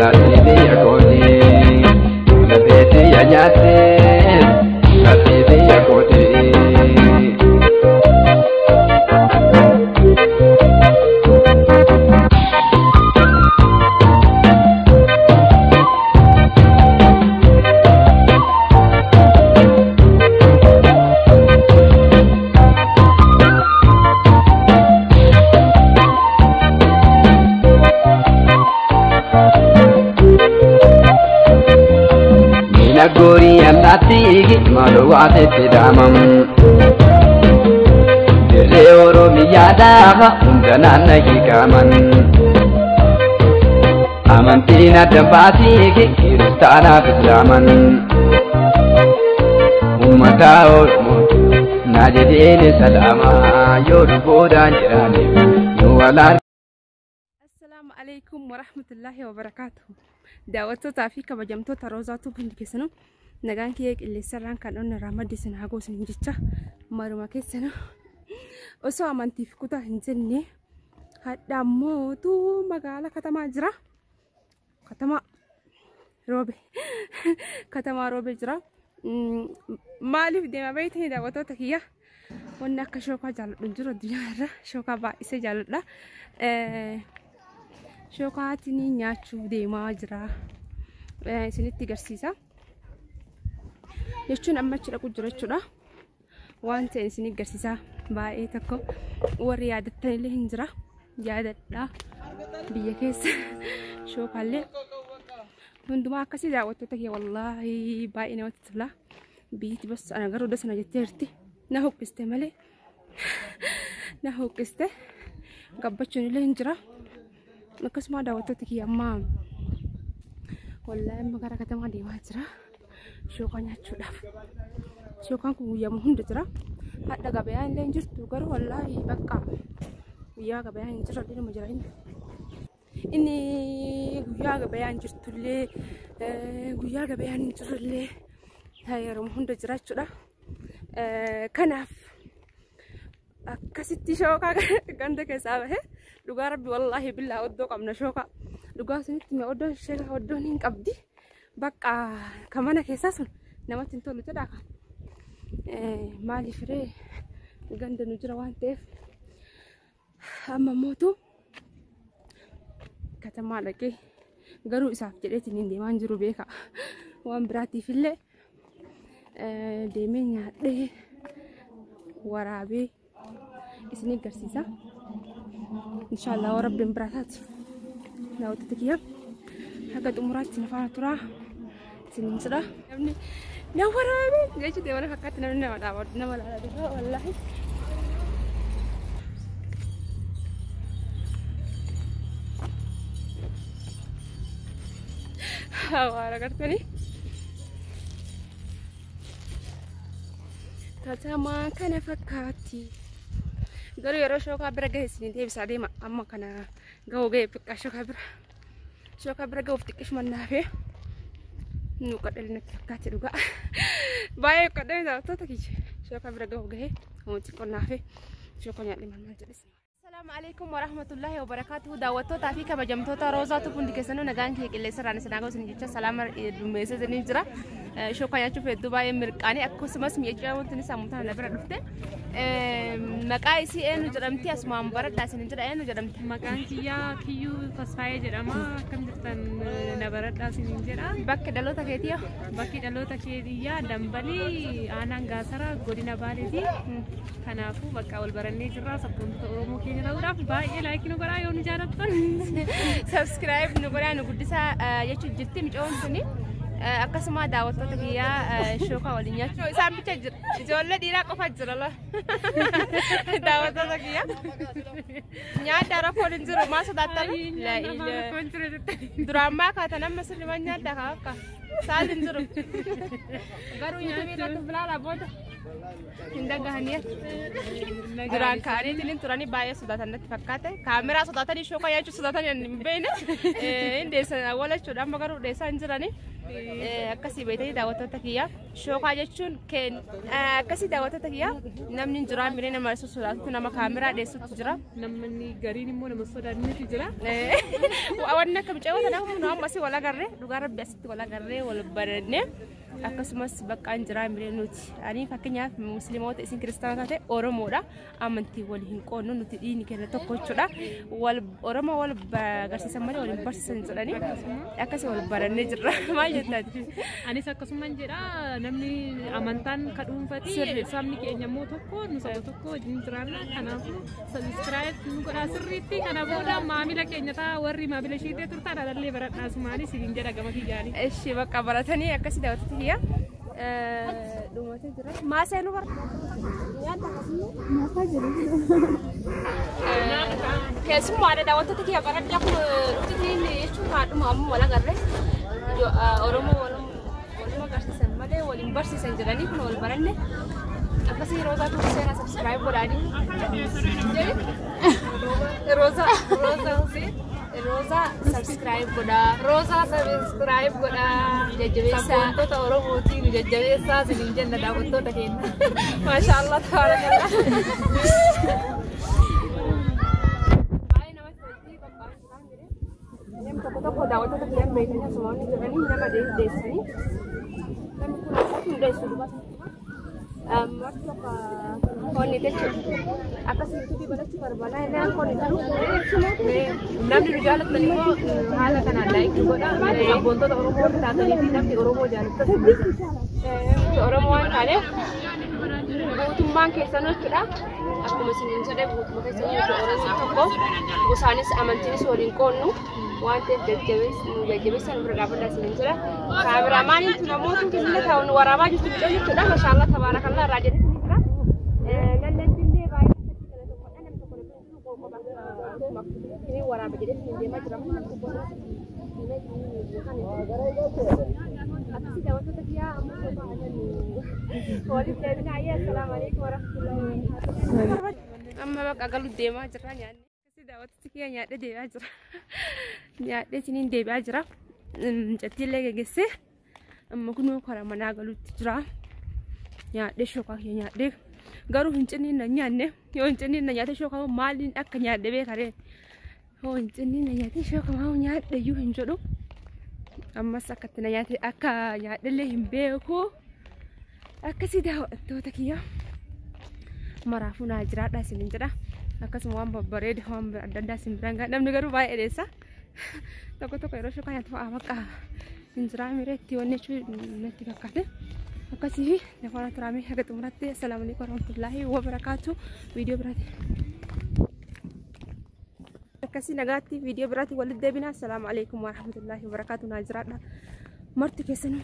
Latifi yakoti, lafeti yanyate, latifi yakoti. Nagori amati malu ate tidamam Dire Oromiya daha undana nagikaman Amantina dambati Kiristana Islaman Ummata Oromo najidini salama yorubodan jirani yuwalan. Assalamu alaikum warahmatullahi wabarakatuh. Daawwattoota fi kabajamtoota Roozaatuu hundi keessanuu nagaan kiyya qilleensarraan kan onni raamaddi sin haa goosin jecha maruma keessanuu osoo amantiif kutaa hin jenne hadda ammoo magaala katamaa jira. Katamaa Roobee jira. Maaliif deema beeytanii daawwattoota kiyya wanni akka shookaa jaalladhu jiru addunyaarra shookaa baay'isee jaalladha. Shookaatiin nyaachuu deemaa jira. Isinitti agarsiisa. Jechuun amma achi dhaqu jira jechuudha. Waan ta'e isinitti agarsiisa. Baay'ee tokko warri yaadattan illee hin jira. Yaadadha. Biyya keessa shookaallee hundumaa akkasii daawwattoota kiyya wallaahi baay'ee namatti tola. Biyyatti bas ana garuu dasana jettee jirti. Na huqqiste malee. Na huqqiste. Gabbachuun illee hin jira. Akkasuma daawwattoota kiyya amma wallaahi magaalaa katamaa deemaa jira shookaa nyaachuudhaaf. Shookaan kun guyyaa hunda jira. Hadda gabayaan illee hin jirtu garuu wallaahi bakka guyyaa gabayaan hin jirre illee jira inni guyyaa gabayaan jirtullee guyyaa gabayaan hin jirrellee yeroo hunda jira jechuudha. Kanaaf akkasitti shookaa ganda keessaa bahe dhugaa rabbi wallaahi billaa oddoo qabna shookaa dhugaa sunitti mee oddoo sheekaa oddoon hin qabdi bakka kamana keessaa sun namatti hin tolu jedhaa kan maaliif ree ganda nu jira waan ta'eef amma mootu katamaa dhaqee garuu isaaf jedheetiin hin deemaan jiru beeka waan biraatiif illee deemee nyaadhee waraabee isini agarsiisa. Inshallah warabbiin biraataati. Daawwattoota kiyya haga xumuraatti nafaa turaa isinin jira. Namni na waraabee jechuudha deemana fakkaatti namni nama dhaabatu nama laalaa dura wallaahi. Hawaara gartanii. Katamaa kana fakkaatti. Garuu yeroo shookaa bira gahe isiniin deebisaa deema amma kana gahuu gahe xiqqaa shookaa bira gahuuf xiqqishu mannaafee nu qadhali natti fakkaate dhugaa baay'ee qadhali daawwattoota kiyya shookaa bira gahuu gahe xiqqoo qonnaafee shookaa nyaadhee maal jedhis. Assalamu alaikum warahmatullahi wabarakatuh. Daawwattoota fi kabajamtoota Roozaatuu hundi keessanuu nagaan kiyya qilleensarraan isin haa goosin jecha salaama dummeessee isiniif jira. Shookaa nyaachuuf hedduu baay'ee mirqaanii akkasumas mi'eechaa wanti inni sammuu na bira dhufte. Maqaa isii eenyu jedhamti asumaan baradhaa isin jedha eenyu jedhamti. Maqaan kiyyaa Kiyyuu Tasfaayee jedhama. Akkam jirtan na baradhaa isin jedha. Bakki dhaloota keetiya? Bakki dhaloota keetiyyaa Dambalii aanaan Gaasara godina Baaleeti. Kanaafuu bakka wal barannee jirra sabboontoota Oromoo keenya ta'uudhaaf baay'ee laayikii nu godhaa yoo nu jaalattan. Subscribe nu godhaa nu guddisaa jechuun jirti micoon suni. Akkasuma daawwattoota kiyyaa shookaa waliin nyaachuu isaan bicha jira. Ijoollee dhiiraa qofa jira la. Daawwattoota kiyyaa nyaata rakkoon hin jiru maa sodaattan. Duraan maa kaatan amma sirriiwwan nyaadda akka Saalin jiru. Garuu YouTube irratti filaa booda hin dhagahaniif. Duraan kaaniitiin turanii baay'ee sodaatan natti fakkaate. Kaameraa sodaatanii shookaa yaachuu sodaatanii hin beekne. Deessan awwaala jechuudha. Amma garuu deessaa hin jiranii. Akkasii beekanii daawwattoota kiyyaa. Shookaa jechuun akkasii daawwattoota kiyyaa namni hin jiraa miree nama sodaatu nama kaameraa deessutu jira. Namni gariin immoo nama sodaannetu jira. Wanni akka miceewwata nama amma asii wal agarree dhugaa rabbi asitti wal agarree wal barannee akkasumas bakka hin jiraa miree nuti. Ani fakkeenyaaf musliimoota isin kiristaanota ta'e Oromoodha. Amantii wal hin qoonnu nuti dhiini kenna tokko jechuudha. Oromoo wal agarsiisan malee wal hin barsiisan jedhanii akkasii wal barannee jirra. Maal jettaati? Anis akkasuman jedha namni amantaan ka dhuunfati sabni keenya immoo tokko nu saba tokko wajjin jiraanna. Kanaafuu subscribe nu godhaa sirriitti. Kana booda maamila keenya ta'a warri maamila ishiitee turtan alallee baradhaa sumaanii siniin jedha gama kiyyaanii. Eshi bakka baratanii akkasii daawwattoota kiyyaa. Dhumatee jira. Maasee nu keessummaadha daawwattoota kiyya baradhaa kun dhuftiin jechuun haadhuma amma wal agarree Oromoo waluma agarsiisan malee waliin barsiisan jedhanii kun wal baranne akkasii Roozaa tuuti seenaa subscribe godhaanii Roza subscribe goda. Roza subscribe goda. Jajjabeessa. Wantoota Oromootiin jajjabeessaa siniin jenna daawwattoota keenya. Maashaallah tabaarakallah. Baay'ee namatti tolti qophaa'uudhaan jedhee. Namni tokko daawwattoota kiyyan beekanii asumaan jiranii nama deessanii. Namni kun akkasuma deessu dubata. Marti tokko konni jechuudha. Akkasii YouTube balachuu barbaada. Naan konni jiru. Namni nu jaalatan immoo haala kanaan laayikii godha. Abboontoota Oromoo taatanii fi namni Oromoo jaalatan. Oromoo waan taaneef guutummaan keessan jechuudha. Akkuma isiniin jedhee guutuma keessan Oromoo tokko gosaanis amantiinis waliin qoonnu waan ta'eef jajjabeessan bira dhaabbataa isiniin jedha. Kaameraamaaniin tu namoota keenya ta'uun waraabaa jirtu jechuudha. Maashaallah tabaarakallah irraa jedhee isiniin jira. Lallabbillee baay'ee ini waraabaa jedhee isiniin deemaa jira. Akkasii daawwattoota kiyyaa amma waliif deebinaa ayyee assalaamu alaikum warahmatullahi wabarakatuh. Amma bakka galuuf deemaa jirra nyaanni. Akkasii daawwattoota kiyyaa nyaadhee deebi'aa jira. Nyaadhee isiniin deebi'aa jira. Cattiillee geggeessee amma kunoo karaa manaa galuutti jira. Nyaadhee shookaa kiyya nyaadhee garuu hin cinniin na nyaanne yoo hin cinniin na nyaate shookaa maaliin akka nyaadhe beekaree yoo hin cinniin na nyaate shookaa maa nyaadhe iyyuu hin jedhu ammas akkatti na nyaate akka nyaadhellee hin beeku akkasii daawwattoota kiyya maraafuu naa jiraadha isiniin jedha akkasuma waan babbareede waan adda addaa isin biraan ga'a namni garuu baay'ee dheessa tokko yeroo shookaa nyaatu fa'aa bakka hin jiraa mireetti wanni jechuun natti fakkaate. Akkasii nafaana turaamee haga xumuraatti assalaamu alaikum warahmatullahi wabarakatuh. Viidiyoo biraati. Akkasii nagaatti viidiyoo biraati walitti deebina. Assalaamu alaikum warahmatullahi wabarakatuh. Naa jiraadha. Marti keessanuu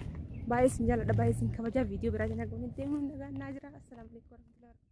baay'ee isin jaalladha baay'ee isin kabaja viidiyoo biraati nagaa walitti deemuun nagaa naa jira. Assalaamu alaikum warahmatullahi wabarakatuh.